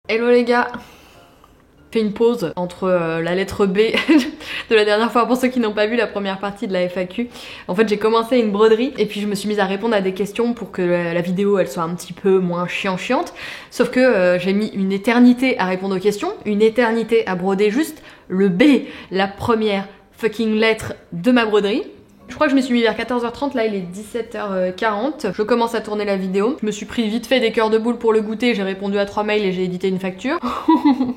Hello les gars, fait une pause entre la lettre B de la dernière fois pour ceux qui n'ont pas vu la première partie de la FAQ. En fait j'ai commencé une broderie et puis je me suis mise à répondre à des questions pour que la vidéo elle soit un petit peu moins chiante. Sauf que j'ai mis une éternité à répondre aux questions, une éternité à broder juste le B, la première fucking lettre de ma broderie. Je crois que je me suis mis vers 14h30, là il est 17h40. Je commence à tourner la vidéo. Je me suis pris vite fait des cœurs de boule pour le goûter, j'ai répondu à 3 mails et j'ai édité une facture.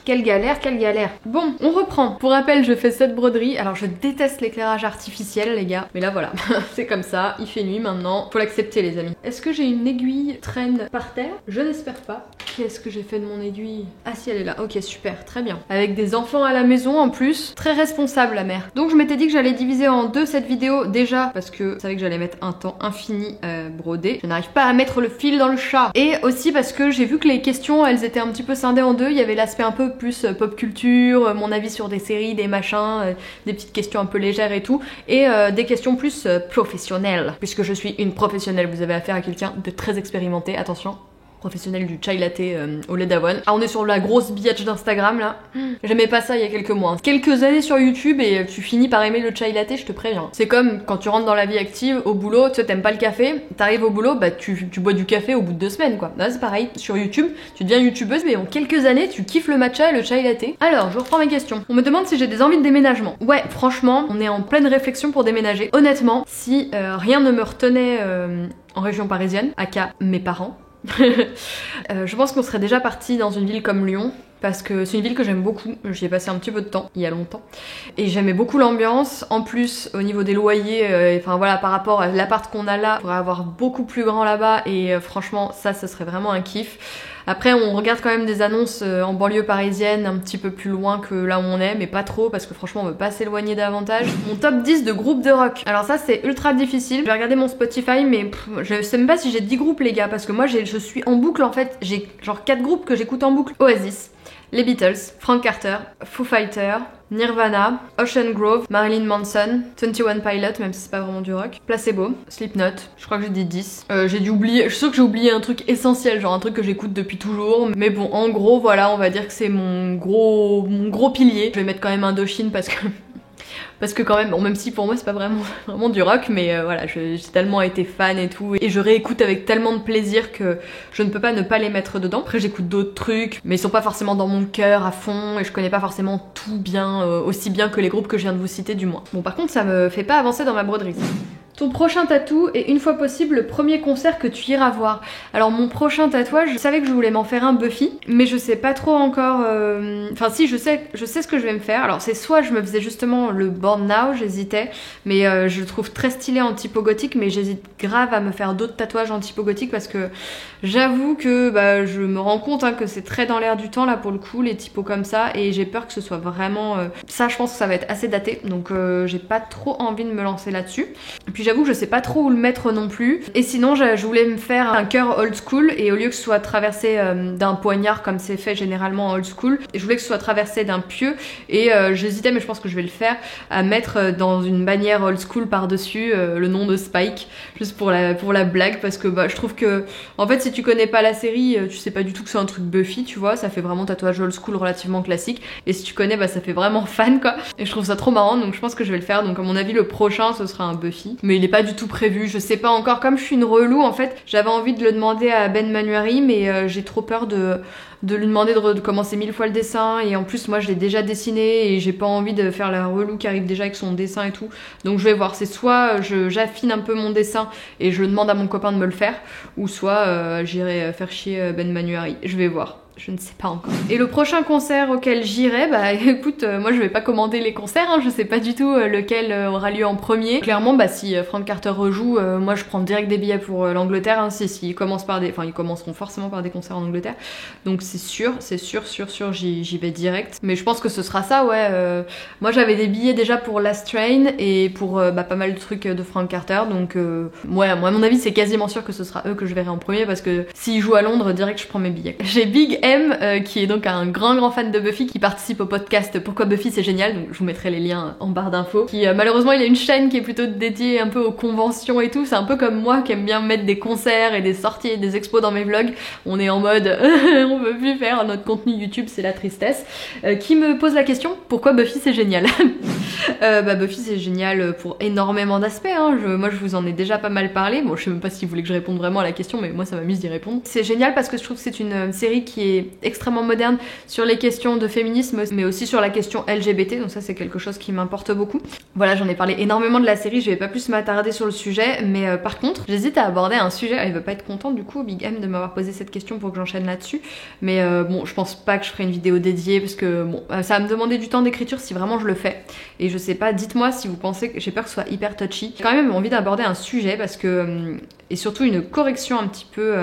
Quelle galère, quelle galère. Bon, on reprend. Pour rappel, je fais cette broderie. Alors je déteste l'éclairage artificiel les gars. Mais là voilà, c'est comme ça, il fait nuit maintenant. Faut l'accepter les amis. Est-ce que j'ai une aiguille traîne par terre? Je n'espère pas. Qu'est-ce que j'ai fait de mon aiguille? Ah si, elle est là. Ok, super, très bien. Avec des enfants à la maison en plus. Très responsable la mère. Donc je m'étais dit que j'allais diviser en deux cette vidéo. Déjà parce que je savais que j'allais mettre un temps infini à broder. Je n'arrive pas à mettre le fil dans le chat. Et aussi parce que j'ai vu que les questions, elles étaient un petit peu scindées en deux. Il y avait l'aspect un peu plus pop culture, mon avis sur des séries, des machins, des petites questions un peu légères et tout. Et des questions plus professionnelles. Puisque je suis une professionnelle, vous avez affaire à quelqu'un de très expérimenté, attention. Professionnel du chai latte au lait d'avoine. Ah, on est sur la grosse biatch d'Instagram là. J'aimais pas ça il y a quelques mois. Quelques années sur YouTube et tu finis par aimer le chai latte, je te préviens. C'est comme quand tu rentres dans la vie active, au boulot, tu sais, t'aimes pas le café, t'arrives au boulot, bah tu bois du café au bout de 2 semaines quoi. Là c'est pareil, sur YouTube, tu deviens youtubeuse mais en quelques années tu kiffes le matcha et le chai latte. Alors, je reprends mes questions. On me demande si j'ai des envies de déménagement. Ouais, franchement, on est en pleine réflexion pour déménager. Honnêtement, si rien ne me retenait en région parisienne, aka mes parents, je pense qu'on serait déjà parti dans une ville comme Lyon parce que c'est une ville que j'aime beaucoup, j'y ai passé un petit peu de temps, il y a longtemps, et j'aimais beaucoup l'ambiance. En plus au niveau des loyers, enfin voilà, par rapport à l'appart qu'on a là, on pourrait avoir beaucoup plus grand là-bas et franchement ça serait vraiment un kiff. Après on regarde quand même des annonces en banlieue parisienne un petit peu plus loin que là où on est, mais pas trop parce que franchement on veut pas s'éloigner davantage. Mon top 10 de groupes de rock. Alors ça c'est ultra difficile, je vais regarder mon Spotify mais je sais même pas si j'ai 10 groupes les gars, parce que moi je suis en boucle en fait, j'ai genre 4 groupes que j'écoute en boucle. Oasis, les Beatles, Frank Carter, Foo Fighters, Nirvana, Ocean Grove, Marilyn Manson, 21 Pilots, même si c'est pas vraiment du rock, Placebo, Slipknot, je crois que j'ai dit 10. J'ai dû oublier, je suis sûre que j'ai oublié un truc essentiel, genre un truc que j'écoute depuis toujours, mais bon, en gros, voilà, on va dire que c'est mon gros pilier. Je vais mettre quand même Indochine parce que quand même, bon, même si pour moi c'est pas vraiment du rock, mais voilà, j'ai tellement été fan et tout, et je réécoute avec tellement de plaisir que je ne peux pas ne pas les mettre dedans. Après j'écoute d'autres trucs, mais ils sont pas forcément dans mon cœur à fond, et je connais pas forcément tout bien, aussi bien que les groupes que je viens de vous citer du moins. Bon par contre ça me fait pas avancer dans ma broderie. Ton prochain tatou est une fois possible le premier concert que tu iras voir. Alors mon prochain tatouage, je savais que je voulais m'en faire un Buffy, mais je sais pas trop encore... Enfin si, je sais ce que je vais me faire. Alors c'est soit je me faisais justement le Born Now, j'hésitais, mais je le trouve très stylé en typo gothique, mais j'hésite grave à me faire d'autres tatouages en typo gothique parce que j'avoue que bah, je me rends compte que c'est très dans l'air du temps là pour le coup, les typos comme ça, et j'ai peur que ce soit vraiment... Ça je pense que ça va être assez daté, donc j'ai pas trop envie de me lancer là-dessus. Et puis j'avoue que je sais pas trop où le mettre non plus. Et sinon je voulais me faire un cœur old school, et au lieu que ce soit traversé d'un poignard comme c'est fait généralement en old school, je voulais que ce soit traversé d'un pieu, et j'hésitais, mais je pense que je vais le faire, à mettre dans une bannière old school par-dessus le nom de Spike, juste pour la blague, parce que bah, je trouve que en fait si tu connais pas la série, tu sais pas du tout que c'est un truc Buffy, tu vois, ça fait vraiment tatouage old school relativement classique, et si tu connais bah ça fait vraiment fan quoi, et je trouve ça trop marrant, donc je pense que je vais le faire. Donc à mon avis le prochain ce sera un Buffy, mais il est pas du tout prévu, je sais pas encore, comme je suis une relou en fait, j'avais envie de le demander à Ben Manuari, mais j'ai trop peur de lui demander de commencer 1000 fois le dessin, et en plus moi je l'ai déjà dessiné et j'ai pas envie de faire la relou qui arrive déjà avec son dessin et tout, donc je vais voir, c'est soit j'affine un peu mon dessin et je demande à mon copain de me le faire, ou soit j'irai faire chier Ben Manuari, je vais voir. Je ne sais pas encore. Et le prochain concert auquel j'irai, bah écoute, moi je vais pas commander les concerts, je sais pas du tout lequel aura lieu en premier. Clairement, bah si Frank Carter rejoue, moi je prends direct des billets pour l'Angleterre, s'ils commencent par des... Enfin ils commenceront forcément par des concerts en Angleterre, donc c'est sûr, j'y vais direct. Mais je pense que ce sera ça, ouais. Moi j'avais des billets déjà pour Last Train et pour pas mal de trucs de Frank Carter, donc ouais, moi à mon avis c'est quasiment sûr que ce sera eux que je verrai en premier, parce que s'ils jouent à Londres, direct je prends mes billets. J'ai Big M, qui est donc un grand fan de Buffy, qui participe au podcast Pourquoi Buffy c'est génial, donc je vous mettrai les liens en barre d'infos, qui malheureusement il a une chaîne qui est plutôt dédiée un peu aux conventions et tout, c'est un peu comme moi qui aime bien mettre des concerts et des sorties et des expos dans mes vlogs, on est en mode on veut plus faire notre contenu YouTube, c'est la tristesse, qui me pose la question pourquoi Buffy c'est génial. Buffy c'est génial pour énormément d'aspects, hein. Moi je vous en ai déjà pas mal parlé, bon je sais même pas si vous voulez que je réponde vraiment à la question, mais moi ça m'amuse d'y répondre. C'est génial parce que je trouve que c'est une série qui est extrêmement moderne sur les questions de féminisme, mais aussi sur la question LGBT, donc ça c'est quelque chose qui m'importe beaucoup. Voilà, j'en ai parlé énormément de la série, je vais pas plus m'attarder sur le sujet, mais par contre j'hésite à aborder un sujet, il va pas être content du coup Big M de m'avoir posé cette question pour que j'enchaîne là-dessus, mais bon je pense pas que je ferai une vidéo dédiée parce que bon ça va me demander du temps d'écriture si vraiment je le fais, et je sais pas, dites-moi si vous pensez que j'ai peur que ce soit hyper touchy. J'ai quand même envie d'aborder un sujet parce que et surtout une correction un petit peu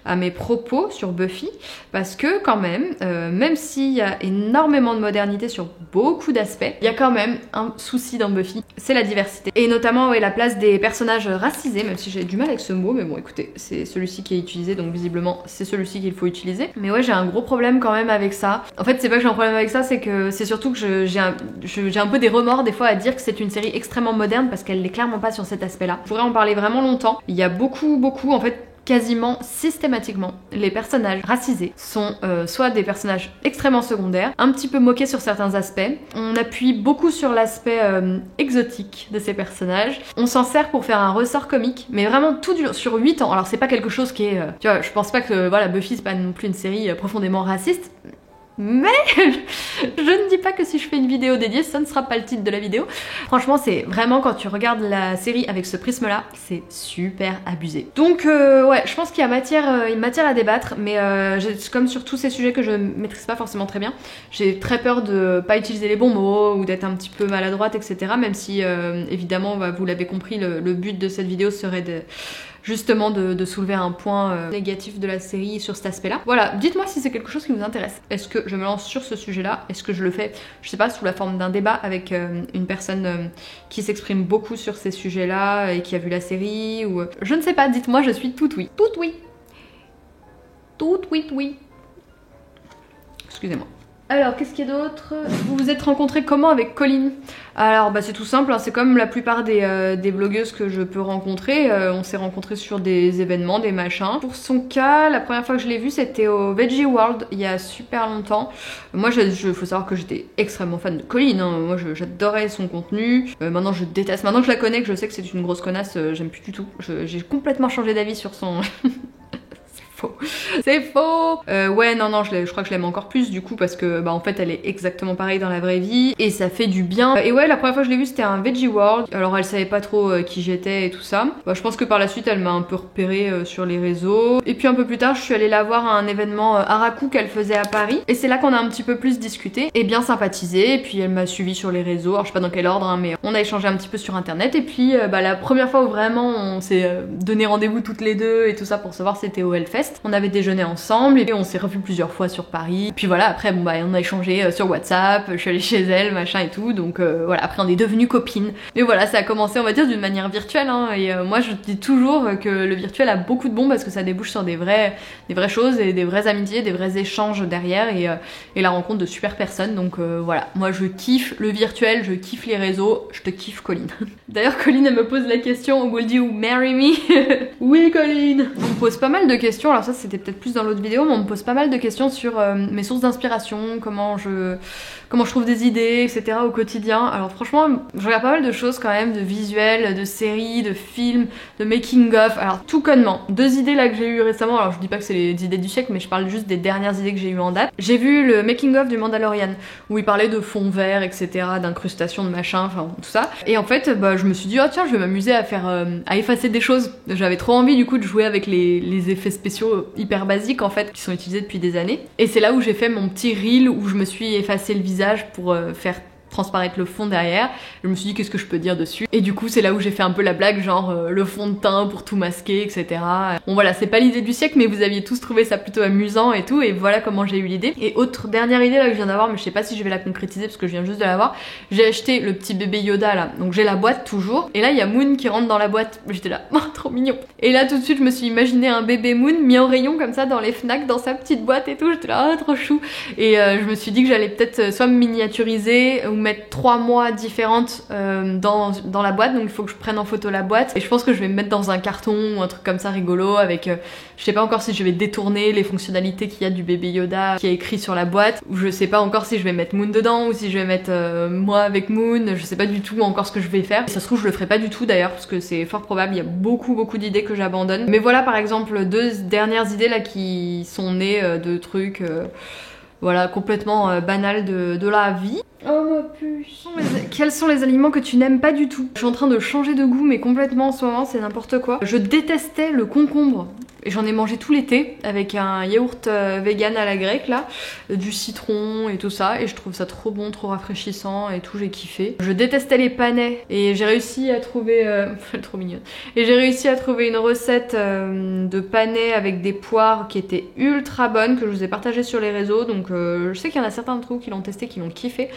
à mes propos sur Buffy, parce que quand même, même s'il y a énormément de modernité sur beaucoup d'aspects, il y a quand même un souci dans Buffy, c'est la diversité. Et notamment la place des personnages racisés, même si j'ai du mal avec ce mot, mais bon écoutez, c'est celui-ci qui est utilisé, donc visiblement c'est celui-ci qu'il faut utiliser. Mais ouais, j'ai un gros problème quand même avec ça. En fait, c'est pas que j'ai un problème avec ça, c'est que c'est surtout que j'ai un peu des remords des fois à dire que c'est une série extrêmement moderne parce qu'elle n'est clairement pas sur cet aspect-là. Je pourrais en parler vraiment longtemps. Il y a beaucoup, en fait, quasiment systématiquement, les personnages racisés sont soit des personnages extrêmement secondaires, un petit peu moqués sur certains aspects. On appuie beaucoup sur l'aspect exotique de ces personnages. On s'en sert pour faire un ressort comique, mais vraiment tout sur 8 ans. Alors c'est pas quelque chose qui est... tu vois, je pense pas que voilà, Buffy c'est pas non plus une série profondément raciste, mais je ne dis pas que si je fais une vidéo dédiée, ça ne sera pas le titre de la vidéo. Franchement, c'est vraiment, quand tu regardes la série avec ce prisme-là, c'est super abusé. Donc ouais, je pense qu'il y a matière à débattre, mais comme sur tous ces sujets que je maîtrise pas forcément très bien, j'ai très peur de pas utiliser les bons mots ou d'être un petit peu maladroite, etc. Même si, évidemment, vous l'avez compris, le but de cette vidéo serait justement de soulever un point négatif de la série sur cet aspect-là. Voilà, dites-moi si c'est quelque chose qui vous intéresse. Est-ce que je me lance sur ce sujet-là? Est-ce que je le fais, je sais pas, sous la forme d'un débat avec une personne qui s'exprime beaucoup sur ces sujets-là et qui a vu la série, ou... Je ne sais pas, dites-moi, je suis toute oui. Toute oui. Toute oui. Excusez-moi. Alors, qu'est-ce qu'il y a d'autre? Vous vous êtes rencontrés comment avec Colline? Alors, c'est tout simple, hein, c'est comme la plupart des blogueuses que je peux rencontrer. On s'est rencontrés sur des événements, des machins. Pour son cas, la première fois que je l'ai vue, c'était au Veggie World, il y a super longtemps. Moi, faut savoir que j'étais extrêmement fan de Colline, hein. Moi, j'adorais son contenu. Maintenant, je déteste. Maintenant que je la connais, que je sais que c'est une grosse connasse, j'aime plus du tout. J'ai complètement changé d'avis sur son... C'est faux. Ouais, non, je crois que je l'aime encore plus du coup parce que en fait elle est exactement pareille dans la vraie vie et ça fait du bien. Et ouais, la première fois que je l'ai vue c'était un Veggie World. Alors elle savait pas trop qui j'étais et tout ça. Je pense que par la suite elle m'a un peu repéré sur les réseaux. Et puis un peu plus tard je suis allée la voir à un événement Haraku qu'elle faisait à Paris. Et c'est là qu'on a un petit peu plus discuté et bien sympathisé. Et puis elle m'a suivi sur les réseaux. Alors je sais pas dans quel ordre hein, mais on a échangé un petit peu sur internet. Et puis la première fois où vraiment on s'est donné rendez-vous toutes les deux et tout ça pour se voir, c'était au Hellfest. On avait déjeuné ensemble et on s'est revus plusieurs fois sur Paris. Puis voilà, après on a échangé sur WhatsApp, je suis allée chez elle, machin et tout. Donc voilà, après on est devenues copines. Mais voilà, ça a commencé on va dire d'une manière virtuelle hein, et moi je dis toujours que le virtuel a beaucoup de bon parce que ça débouche sur des vraies choses et des vraies amitiés, des vrais échanges derrière et la rencontre de super personnes. Donc voilà, moi je kiffe le virtuel, je kiffe les réseaux, je te kiffe Colline. D'ailleurs Colline elle me pose la question, will you marry me? Oui Colline. On me pose pas mal de questions. Alors ça c'était peut-être plus dans l'autre vidéo, mais on me pose pas mal de questions sur mes sources d'inspiration, comment je trouve des idées, etc. au quotidien. Alors franchement, je regarde pas mal de choses quand même, de visuels, de séries, de films, de making of. Alors tout connement, 2 idées là que j'ai eu récemment, alors je dis pas que c'est les idées du siècle, mais je parle juste des dernières idées que j'ai eues en date. J'ai vu le making of du Mandalorian, où il parlait de fond vert, etc., d'incrustation de machin, enfin tout ça. Et en fait, je me suis dit, oh tiens, je vais m'amuser à effacer des choses. J'avais trop envie du coup de jouer avec les effets spéciaux hyper basiques en fait qui sont utilisés depuis des années, et c'est là où j'ai fait mon petit reel où je me suis effacé le visage pour faire transparaître le fond derrière. Je me suis dit qu'est-ce que je peux dire dessus, et du coup c'est là où j'ai fait un peu la blague genre le fond de teint pour tout masquer, etc. Bon voilà, c'est pas l'idée du siècle, mais vous aviez tous trouvé ça plutôt amusant et tout, et voilà comment j'ai eu l'idée. Et autre dernière idée là que je viens d'avoir, mais je sais pas si je vais la concrétiser parce que je viens juste de l'avoir, j'ai acheté le petit bébé Yoda là, donc j'ai la boîte toujours, et là il y a Moon qui rentre dans la boîte, j'étais là, oh trop mignon. Et là tout de suite je me suis imaginé un bébé Moon mis en rayon comme ça dans les Fnac, dans sa petite boîte et tout, j'étais là, oh trop chou. Et je me suis dit que j'allais peut-être soit me miniaturiser ou mettre 3 mois différentes dans la boîte, donc il faut que je prenne en photo la boîte, et je pense que je vais me mettre dans un carton ou un truc comme ça rigolo avec je sais pas encore si je vais détourner les fonctionnalités qu'il y a du bébé Yoda qui est écrit sur la boîte, ou je sais pas encore si je vais mettre Moon dedans ou si je vais mettre moi avec Moon, je sais pas du tout encore ce que je vais faire. Et ça se trouve je le ferai pas du tout d'ailleurs parce que c'est fort probable, il y a beaucoup d'idées que j'abandonne. Mais voilà par exemple 2 dernières idées là qui sont nées de trucs voilà, complètement banal de la vie. Oh ma puce. Quels sont les aliments que tu n'aimes pas du tout? Je suis en train de changer de goût mais complètement en ce moment, c'est n'importe quoi. Je détestais le concombre. Et j'en ai mangé tout l'été avec un yaourt vegan à la grecque là, du citron et tout ça, et je trouve ça trop bon, trop rafraîchissant et tout, j'ai kiffé. Je détestais les panais et j'ai réussi à trouver, trop mignonne, et j'ai réussi à trouver une recette de panais avec des poires qui était ultra bonne, que je vous ai partagée sur les réseaux, donc je sais qu'il y en a certains d'entre vous qui l'ont testé, qui l'ont kiffé,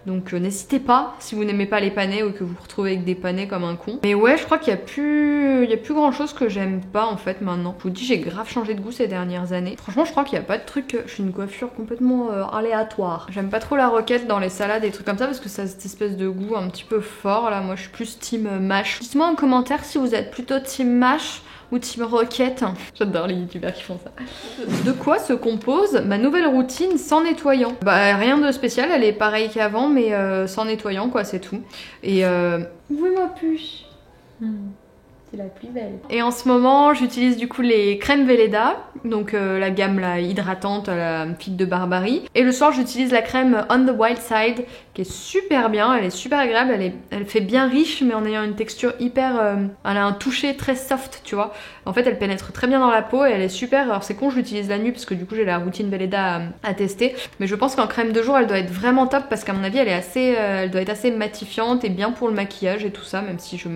donc n'hésitez pas si vous n'aimez pas les panais ou que vous vous retrouvez avec des panais comme un con. Mais ouais, je crois qu'il y a plus grand chose que j'aime pas en fait maintenant. Je vous dis, j'ai grave changé de goût ces dernières années. Franchement, je crois qu'il n'y a pas de truc. Je suis une coiffure complètement aléatoire. J'aime pas trop la roquette dans les salades et trucs comme ça parce que ça a cette espèce de goût un petit peu fort. Là, moi, je suis plus team mâche. Dites-moi en commentaire si vous êtes plutôt team mâche ou team roquette. J'adore les youtubeurs qui font ça. De quoi se compose ma nouvelle routine sans nettoyant? Bah rien de spécial, elle est pareille qu'avant, mais sans nettoyant quoi, c'est tout. Et où est ma puce? C'est la plus belle. Et en ce moment, j'utilise du coup les crèmes Velleda, donc la gamme là, hydratante à la fille de Barbarie. Et le soir, j'utilise la crème On the Wild Side, qui est super bien, elle est super agréable, elle fait bien riche, mais en ayant une texture hyper... elle a un toucher très soft, tu vois. En fait, elle pénètre très bien dans la peau et elle est super. Alors c'est con, je l'utilise la nuit parce que du coup, j'ai la routine Velleda à tester. Mais je pense qu'en crème de jour, elle doit être vraiment top parce qu'à mon avis, elle doit être assez matifiante et bien pour le maquillage et tout ça, même si je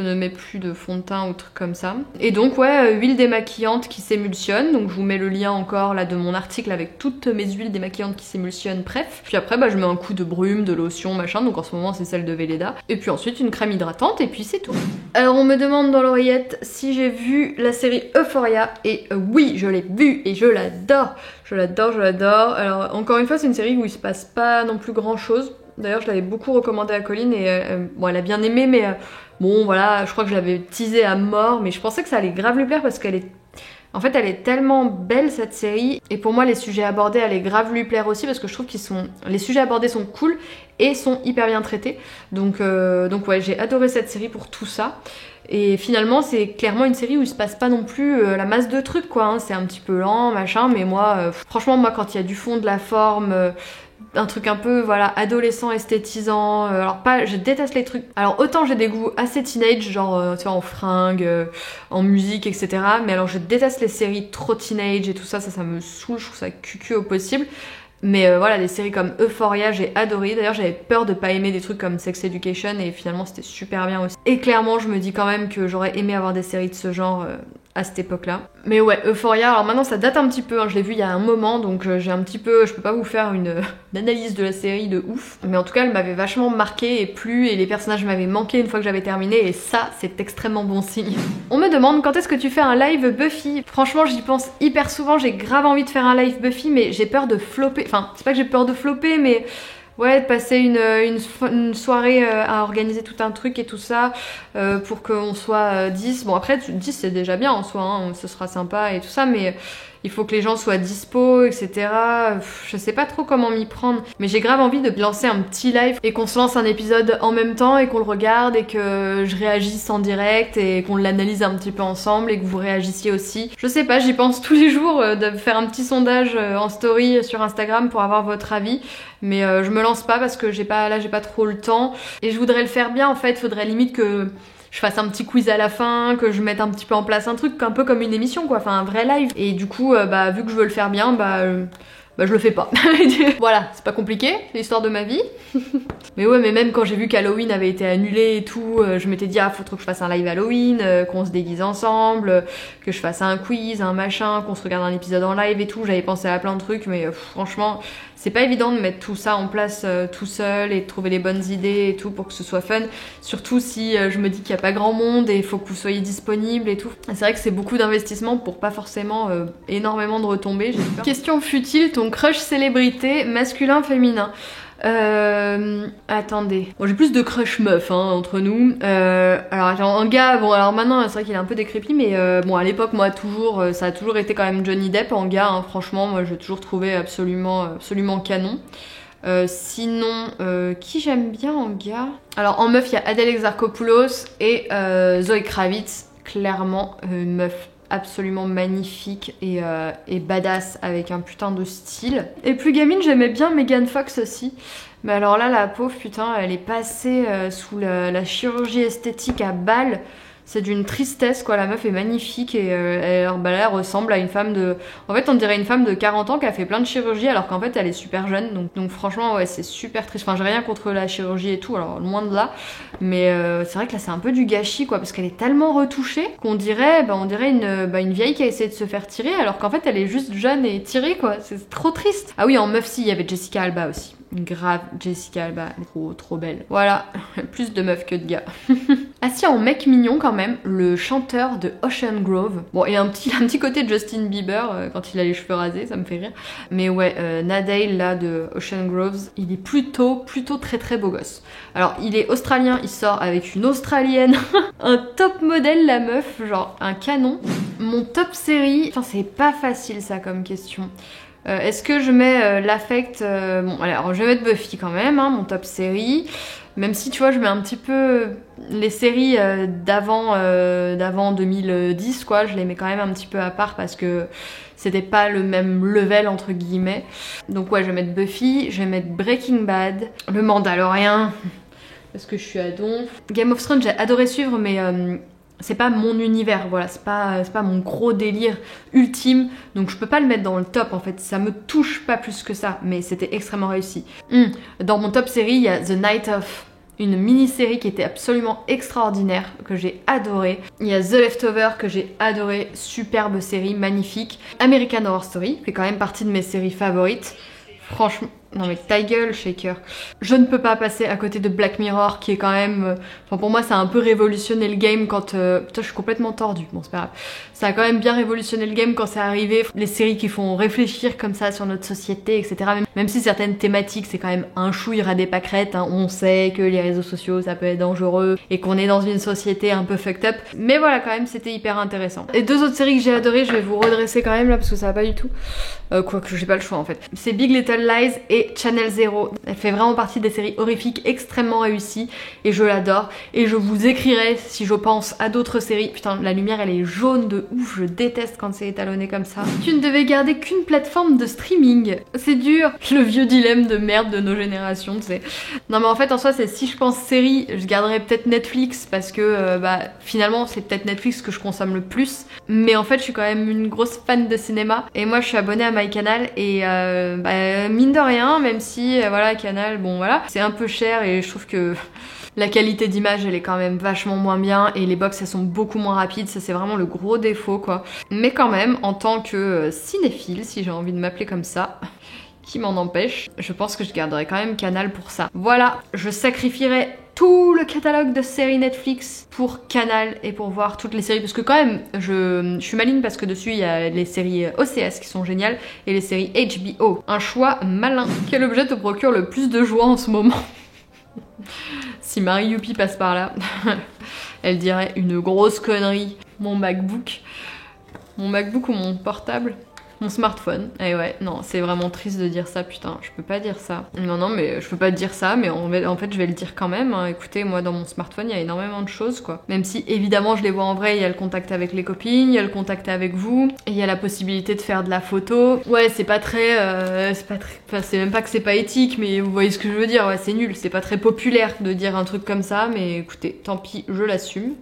ne mets plus de fond de teint ou trucs comme ça. Et donc ouais, huile démaquillante qui s'émulsionne, donc je vous mets le lien encore là de mon article avec toutes mes huiles démaquillantes qui s'émulsionnent, bref. Puis après bah, je mets un coup de brume, de lotion, machin, donc en ce moment c'est celle de Velleda. Et puis ensuite une crème hydratante et puis c'est tout. Alors on me demande dans l'oreillette si j'ai vu la série Euphoria, et oui je l'ai vue et je l'adore. Je l'adore. Alors encore une fois c'est une série où il se passe pas non plus grand chose. D'ailleurs je l'avais beaucoup recommandé à Colline et bon elle a bien aimé mais bon voilà, je crois que je l'avais teasé à mort, mais je pensais que ça allait grave lui plaire parce qu'elle est... En fait elle est tellement belle cette série, et pour moi les sujets abordés allaient grave lui plaire aussi parce que je trouve les sujets abordés sont cool et sont hyper bien traités. Donc ouais, j'ai adoré cette série pour tout ça. Et finalement c'est clairement une série où il se passe pas non plus la masse de trucs quoi, hein. C'est un petit peu lent machin, mais moi franchement moi quand il y a du fond, de la forme... un truc un peu voilà adolescent esthétisant, alors pas, je déteste les trucs, alors autant j'ai des goûts assez teenage genre tu vois en fringues, en musique etc, mais alors je déteste les séries trop teenage et tout ça, ça me saoule, je trouve ça cucu au possible. Mais voilà, des séries comme Euphoria, j'ai adoré. D'ailleurs, j'avais peur de pas aimer des trucs comme Sex Education et finalement c'était super bien aussi. Et clairement, je me dis quand même que j'aurais aimé avoir des séries de ce genre à cette époque-là. Mais ouais, Euphoria, alors maintenant ça date un petit peu, hein, je l'ai vu il y a un moment, donc j'ai un petit peu... Je peux pas vous faire une analyse de la série de ouf. Mais en tout cas, elle m'avait vachement marqué et plu, et les personnages m'avaient manqué une fois que j'avais terminé, et ça, c'est extrêmement bon signe. On me demande quand est-ce que tu fais un live Buffy. Franchement, j'y pense hyper souvent, j'ai grave envie de faire un live Buffy, mais j'ai peur de flopper. Enfin, c'est pas que j'ai peur de flopper, mais... Ouais, de passer une soirée à organiser tout un truc et tout ça pour qu'on soit 10. Bon après 10 c'est déjà bien en soi, hein, ce sera sympa et tout ça, mais il faut que les gens soient dispo, etc. Je sais pas trop comment m'y prendre, mais j'ai grave envie de lancer un petit live et qu'on se lance un épisode en même temps et qu'on le regarde et que je réagisse en direct et qu'on l'analyse un petit peu ensemble et que vous réagissiez aussi. Je sais pas, j'y pense tous les jours de faire un petit sondage en story sur Instagram pour avoir votre avis, mais je me lance pas parce que j'ai pas trop le temps et je voudrais le faire bien en fait. Faudrait limite que je fasse un petit quiz à la fin, que je mette un petit peu en place un truc un peu comme une émission quoi, enfin un vrai live. Et du coup bah vu que je veux le faire bien, bah bah je le fais pas. Voilà, c'est pas compliqué, c'est l'histoire de ma vie. Mais ouais, mais même quand j'ai vu qu'Halloween avait été annulé et tout, je m'étais dit ah faut trop que je fasse un live Halloween, qu'on se déguise ensemble, que je fasse un quiz, un machin, qu'on se regarde un épisode en live et tout. J'avais pensé à plein de trucs, mais franchement c'est pas évident de mettre tout ça en place tout seul et de trouver les bonnes idées et tout pour que ce soit fun. Surtout si je me dis qu'il y a pas grand monde et il faut que vous soyez disponible et tout. C'est vrai que c'est beaucoup d'investissement pour pas forcément énormément de retombées. Question futile, ton crush célébrité masculin, féminin? Attendez. Bon, j'ai plus de crush meuf hein, entre nous. Alors en gars, bon alors maintenant c'est vrai qu'il est un peu décrépit, mais bon à l'époque moi toujours, ça a toujours été quand même Johnny Depp en gars. Hein, franchement, moi j'ai toujours trouvé absolument canon. Sinon, qui j'aime bien en gars? Alors en meuf il y a Adèle Exarchopoulos et Zoé Kravitz. Clairement une meuf absolument magnifique et badass avec un putain de style. Et plus gamine j'aimais bien Megan Fox aussi. Mais alors là la pauvre putain elle est passée sous la chirurgie esthétique à Bâle. C'est d'une tristesse quoi, la meuf est magnifique et elle ressemble à une femme de... En fait on dirait une femme de 40 ans qui a fait plein de chirurgie alors qu'en fait elle est super jeune. Donc franchement ouais c'est super triste. Enfin j'ai rien contre la chirurgie et tout, alors loin de là. Mais c'est vrai que là c'est un peu du gâchis quoi, parce qu'elle est tellement retouchée qu'on dirait, on dirait une vieille qui a essayé de se faire tirer alors qu'en fait elle est juste jeune et tirée quoi. C'est trop triste. Ah oui en meuf si, il y avait Jessica Alba aussi. Grave, Jessica Alba, trop belle. Voilà, plus de meufs que de gars. Ah si, en mec mignon quand même, le chanteur de Ocean Grove. Bon, il a un petit côté Justin Bieber quand il a les cheveux rasés, ça me fait rire. Mais ouais, Nadale là de Ocean Groves, il est plutôt très beau gosse. Alors, il est australien, il sort avec une australienne. Un top modèle la meuf, genre un canon. Mon top série, enfin c'est pas facile ça comme question. Est-ce que je mets l'affect bon alors je vais mettre Buffy quand même, hein, mon top série. Même si tu vois je mets un petit peu les séries d'avant 2010 quoi, je les mets quand même un petit peu à part parce que c'était pas le même level entre guillemets. Donc ouais je vais mettre Buffy, je vais mettre Breaking Bad, Le Mandalorian, parce que je suis à donf. Game of Thrones j'ai adoré suivre mais... c'est pas mon univers, voilà, c'est pas mon gros délire ultime, donc je peux pas le mettre dans le top en fait, ça me touche pas plus que ça, mais c'était extrêmement réussi. Dans mon top série, il y a The Night Of, une mini-série qui était absolument extraordinaire, que j'ai adoré. Il y a The Leftover que j'ai adoré, superbe série, magnifique. American Horror Story, fait quand même partie de mes séries favorites. Franchement, non mais ta gueule Shaker. Je ne peux pas passer à côté de Black Mirror qui est quand même... Enfin pour moi ça a un peu révolutionné le game quand... Putain je suis complètement tordue, bon c'est pas grave. Ça a quand même bien révolutionné le game quand c'est arrivé. Les séries qui font réfléchir comme ça sur notre société, etc. Même si certaines thématiques c'est quand même un chouille ras des pâquerettes, hein. On sait que les réseaux sociaux ça peut être dangereux et qu'on est dans une société un peu fucked up. Mais voilà quand même c'était hyper intéressant. Et deux autres séries que j'ai adorées, je vais vous redresser quand même là parce que ça va pas du tout. Quoique j'ai pas le choix en fait. C'est Big Little Lies et Channel Zero. Elle fait vraiment partie des séries horrifiques extrêmement réussies et je l'adore. Et je vous écrirai si je pense à d'autres séries. Putain, la lumière elle est jaune de ouf, je déteste quand c'est étalonné comme ça. Tu ne devais garder qu'une plateforme de streaming. C'est dur. Le vieux dilemme de merde de nos générations, tu sais. Non mais en fait en soi c'est si je pense série, je garderais peut-être Netflix parce que finalement c'est peut-être Netflix que je consomme le plus. Mais en fait je suis quand même une grosse fan de cinéma et moi je suis abonnée à MyCanal et mine de rien, même si voilà Canal, bon voilà, c'est un peu cher et je trouve que la qualité d'image elle est quand même vachement moins bien et les box elles sont beaucoup moins rapides, ça c'est vraiment le gros défaut quoi. Mais quand même en tant que cinéphile, si j'ai envie de m'appeler comme ça, qui m'en empêche, je pense que je garderai quand même Canal pour ça. Voilà, je sacrifierai tout le catalogue de séries Netflix pour Canal et pour voir toutes les séries parce que quand même je suis maligne parce que dessus il y a les séries OCS qui sont géniales et les séries HBO. Un choix malin. Quel objet te procure le plus de joie en ce moment? Si Marie Youpi passe par là, elle dirait une grosse connerie. Mon MacBook. Mon MacBook ou mon portable? Mon smartphone. Et ouais, non, c'est vraiment triste de dire ça, putain, je peux pas dire ça. Non, mais je peux pas dire ça, mais en fait, je vais le dire quand même. Hein. Écoutez, moi, dans mon smartphone, il y a énormément de choses, quoi. Même si, évidemment, je les vois en vrai, il y a le contact avec les copines, il y a le contact avec vous, et il y a la possibilité de faire de la photo. Ouais, c'est pas très... Enfin, c'est même pas que c'est pas éthique, mais vous voyez ce que je veux dire, ouais, c'est nul. C'est pas très populaire de dire un truc comme ça, mais écoutez, tant pis, je l'assume.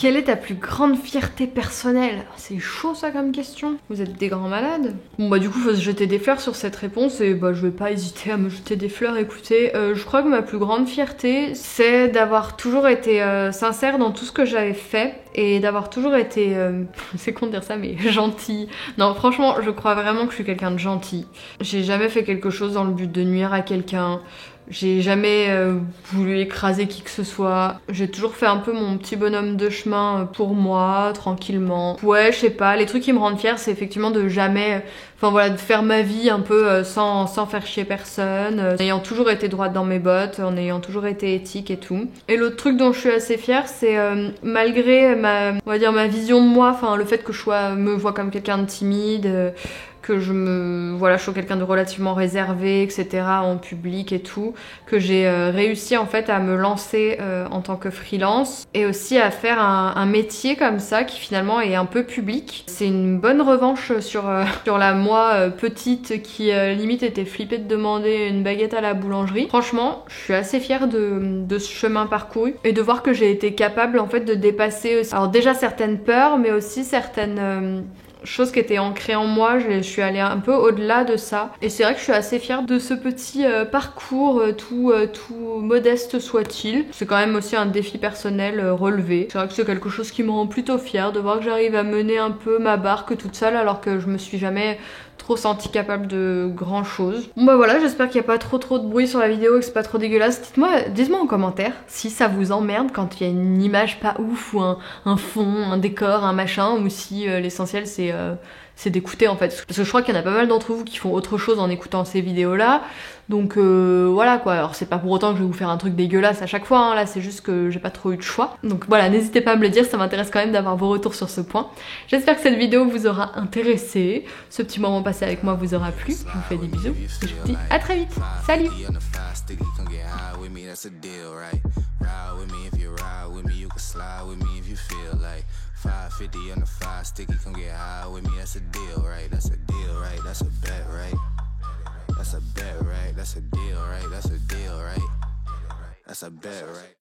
Quelle est ta plus grande fierté personnelle? C'est chaud ça comme question. Vous êtes des grands malades. Bon bah du coup faut se jeter des fleurs sur cette réponse et bah je vais pas hésiter à me jeter des fleurs. Écoutez, je crois que ma plus grande fierté c'est d'avoir toujours été sincère dans tout ce que j'avais fait et d'avoir toujours été, c'est con de dire ça mais gentille. Non franchement je crois vraiment que je suis quelqu'un de gentil. J'ai jamais fait quelque chose dans le but de nuire à quelqu'un. J'ai jamais voulu écraser qui que ce soit. J'ai toujours fait un peu mon petit bonhomme de chemin pour moi, tranquillement. Ouais, je sais pas, les trucs qui me rendent fière, c'est effectivement de jamais... Enfin voilà, de faire ma vie un peu sans faire chier personne, en ayant toujours été droite dans mes bottes, en ayant toujours été éthique et tout. Et l'autre truc dont je suis assez fière, c'est malgré on va dire ma vision de moi, enfin le fait que me vois comme quelqu'un de timide, que je suis quelqu'un de relativement réservé, etc. en public et tout, que j'ai réussi en fait à me lancer en tant que freelance et aussi à faire un métier comme ça qui finalement est un peu public. C'est une bonne revanche sur la moi petite qui limite était flippée de demander une baguette à la boulangerie. Franchement, je suis assez fière de ce chemin parcouru et de voir que j'ai été capable en fait de dépasser alors déjà certaines peurs mais aussi certaines chose qui était ancrée en moi, je suis allée un peu au-delà de ça. Et c'est vrai que je suis assez fière de ce petit parcours, tout modeste soit-il. C'est quand même aussi un défi personnel relevé. C'est vrai que c'est quelque chose qui me rend plutôt fière de voir que j'arrive à mener un peu ma barque toute seule alors que je me suis jamais trop sentie capable de grand chose. Bon bah voilà, j'espère qu'il n'y a pas trop de bruit sur la vidéo et que c'est pas trop dégueulasse. Dites-moi en commentaire si ça vous emmerde quand il y a une image pas ouf ou un fond, un décor, un machin, ou si l'essentiel c'est d'écouter en fait. Parce que je crois qu'il y en a pas mal d'entre vous qui font autre chose en écoutant ces vidéos là. Donc voilà quoi, alors c'est pas pour autant que je vais vous faire un truc dégueulasse à chaque fois, hein. Là c'est juste que j'ai pas trop eu de choix. Donc voilà, n'hésitez pas à me le dire, ça m'intéresse quand même d'avoir vos retours sur ce point. J'espère que cette vidéo vous aura intéressé, ce petit moment passé avec moi vous aura plu. Je vous fais des bisous et je vous dis à très vite. Salut! Slide with me if you feel like 550 on the 5 sticky, come get high with me, that's a deal, right? That's a deal, right? That's a bet, right? That's a bet, right? That's a deal, right? That's a deal, right? That's a bet, right?